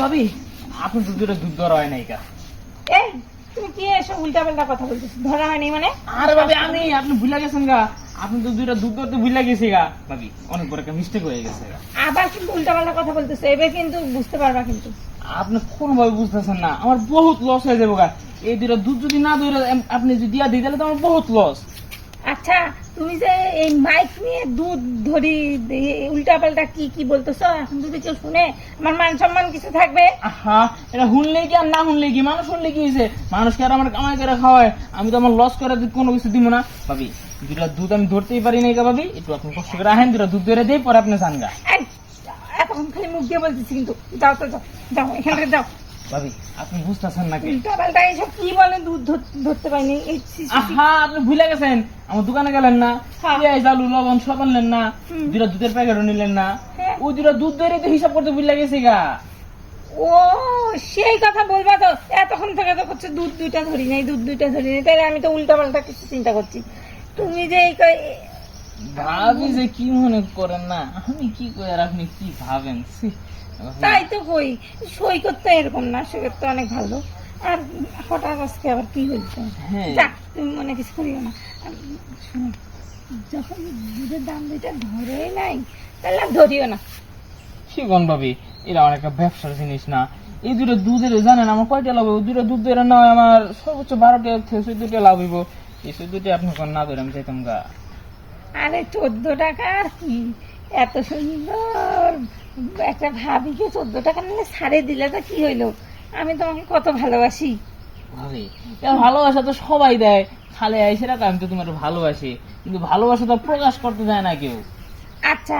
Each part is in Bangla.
ভাবি আপনি দুধের দুধ ধরা হয় নাই কা? এই তুমি কি এসব উল্টা পাল্টা কথা বলতেছো? ধরা হয়নি মানে? আরে ভাবি আমি আপনি ভুলে গেছেন গা, আপনি তো দুইটা দুধ ধরতে ভুলে গেছি গা ভাবি, অনেক বড় একটা মিস্টেক হয়ে গেছে গা। আবার কিন্তু উল্টা পাল্টা কথা বলতেছো, এবার কিন্তু বুঝতে পারবা কিন্তু। আপনি কোনোভাবে বুঝতেছেন না, আমার বহুত লস হয়ে যাবো গা। এই দুইটা দুধ যদি না ধরে আপনি যদি দিয়া দিই তাহলে তো আমার বহুত লস। আচ্ছা তুমি যে এই মাইক নিয়ে দুধ ধরি উল্টা পাল্টা কি কি বলতেছো, এখন যদি কেউ শুনে আমার মান সম্মান কিছু থাকবে? আহা, এটা শুনলে কি আর না শুনলে কি, মানুষ শুনলে কি হয়েছে, মানুষকে আর আমার কামাই করে খাওয়ায়, আমি তো আমার লস করে কোনো কিছু দিব না ভাবি। দুটা দুধ আমি ধরতেই পারি নাই গা ভাবি, একটু আপনি কষ্ট করে আহেন, দুটা দুধ ধরে দিই পরে আপনি চান গা। এই, এতক্ষণ খালি মুখ দিয়ে বলতেছি কিন্তু, যাও তো যাও, যাও এখান থেকে যাও। ভাবি আপনি বুঝতেছেন নাকি? উল্টা পাল্টা এইসব কি বলে, দুধ ধরতে পারিনি এই আহা, আপনি ভুলে গেছেন, আমার দোকানে গেলেন না, হ্যাঁ। পেঁয়াজ আলু লবণ সব আনলেন না, দুটা দুধের প্যাকেটও নিলেন না, হ্যাঁ। ওই দুটা দুধ ধরে তো হিসাব করতে ভুলে গেছি গা। ও সেই কথা বলবা তো, এতক্ষণ থেকে তো করছে দুধ দুইটা ধরি নাই, দুধ দুইটা ধরি নাই, তাই আমি তো উল্টা পাল্টা কিছু চিন্তা করছি। তুমি যে এই ভাবি যে কি মনে করেন না, আমি কি কই আর আপনি কি ভাবেন, ছি। তাই তো কই, সই করতে এরকম না, সই করতে অনেক ভালো। আর হঠাৎ আজকে আবার কি হয়েছে? হ্যাঁ। যাক তুমি মনে কিছু করিও না। আর শোনো, যখন দুধের দাম দুইটা ধরেই নাই তাহলে আর ধরিও না। শিবন ভাবি, এটা আমার একটা ব্যবসার জিনিস না। এই দুটো দুধের জানেন আমার কয়টা লাভ হইব? দুটো দুধ ধরে না হয় আমার সর্বোচ্চ 12টা থেকে 14টা লাভ হইব। এই 14টা আপনি কোন না ধরে আমি চাইতাম গা। আরে 14 টাকা আর কি, এত সুন্দর একটা ভাবিকে 14 টাকা নিলে ছাড়ে দিলে তো কি হইলো? আমি তোমাকে কত ভালোবাসি। ভাবি এটা ভালোবাসা তো সবাই দেয়, খালে আইসে রাখা আমি তো তোমার ভালোবাসি, কিন্তু ভালোবাসা তো প্রকাশ করতে দেয় না কেউ। আচ্ছা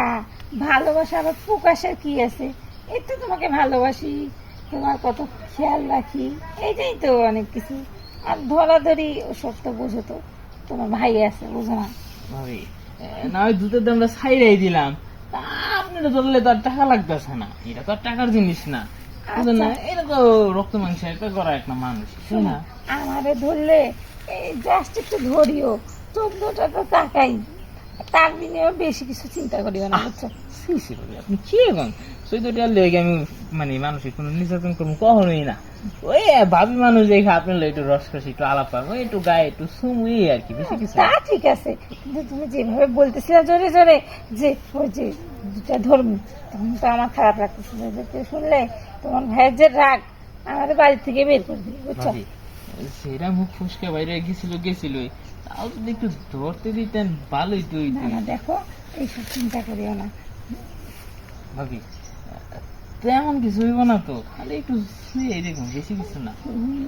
ভালোবাসা আবার প্রকাশের কি আছে? এই তো তোমাকে ভালোবাসি, তোমার কত খেয়াল রাখি, এইটাই তো অনেক কিছু। আর ধরাধরি ওসব তো বোঝো তো, তোমার ভাই আছে, বুঝো না? ভাবি না হয় দুধের দামটা ছাইড়াই দিলাম, তা আপনি তো ধরলে তো আর টাকা লাগতেছে না, এটা তো আর টাকার জিনিস না, বুঝলেন না? এটা তো রক্ত মাংস একটা করা একটা মানুষ, তাই না? আমারে ধরলে জাস্ট একটু ধরিও, 14টা তো টাকাই, তার বিনিময়ে বেশি কিছু চিন্তা করিও না, বুঝছো? ছি ছি ভাবি, আপনি কি এখন 14টা লেগে আমি মানে মানুষের কোনো নির্যাতন করবো কখনোই না। ওই ভাবি মানুষ দেখে আপনার একটু রসকসি একটু আলাপ পাবো, একটু গায়ে একটু সুমুই আর কি, বেশি কিছু না। তা ঠিক আছে, কিন্তু তুমি যেভাবে বলতেছিলে জোরে জোরে যে ওই যে দুটা ধর্ম, তখন তো আমার খারাপ লাগতেছিল, যে কেউ শুনলে তোমার ভাইয়ের যে রাগ আমাদের বাড়ি থেকে বের করে দিবে, বুঝছো? ভাবি সেটা মুখ ফুসকে বাইরে গেছিলই, তাও যদি একটু ধরতে দিতেন ভালোই তো হইতো। না না দেখো, এইসব চিন্তা করিও না। ভাবি তেমন কিছু হইব না তো, খালি একটু এই দেখুন, বেশি কিছু না।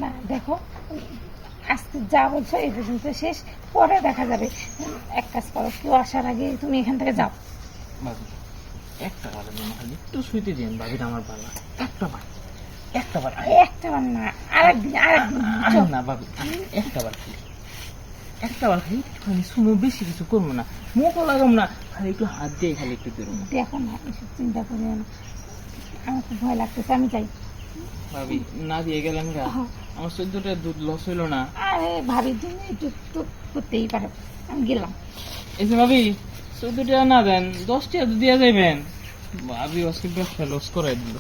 না দেখো, আজকে যা বলছো এই পর্যন্ত শেষ, পরে দেখা যাবে। এক কাজ করো, কেউ আসার আগে তুমি এখান থেকে যাও। ভাবি একটা বারের জন্য খালি একটু শুইতে দিন ভাবিটা আমার পালা, একটা বার একটা বার না, আরেকদিন আরেন না ভাবি, একটা বার খালি, একটা বার খালি একটুখানি শুনো, বেশি কিছু করবো না, মুখও লাগাম না, খালি একটু হাত দিয়ে খালি একটু বেরোবো। দেখো না, এসব চিন্তা করিও না, আমার খুব ভয় লাগতেছে, আমি যাই। ভাবি না দিয়ে গেলেন গা, আমার 14টা দুধ লস হইলো না। আরে ভাবির জন্য একটু তো করতেই পারো, আমি গেলাম। এসে ভাবি 14টা না দেন, 10টা দিয়ে যাইবেন। ভাবি আজকে ব্যবসা লস করাই দিল।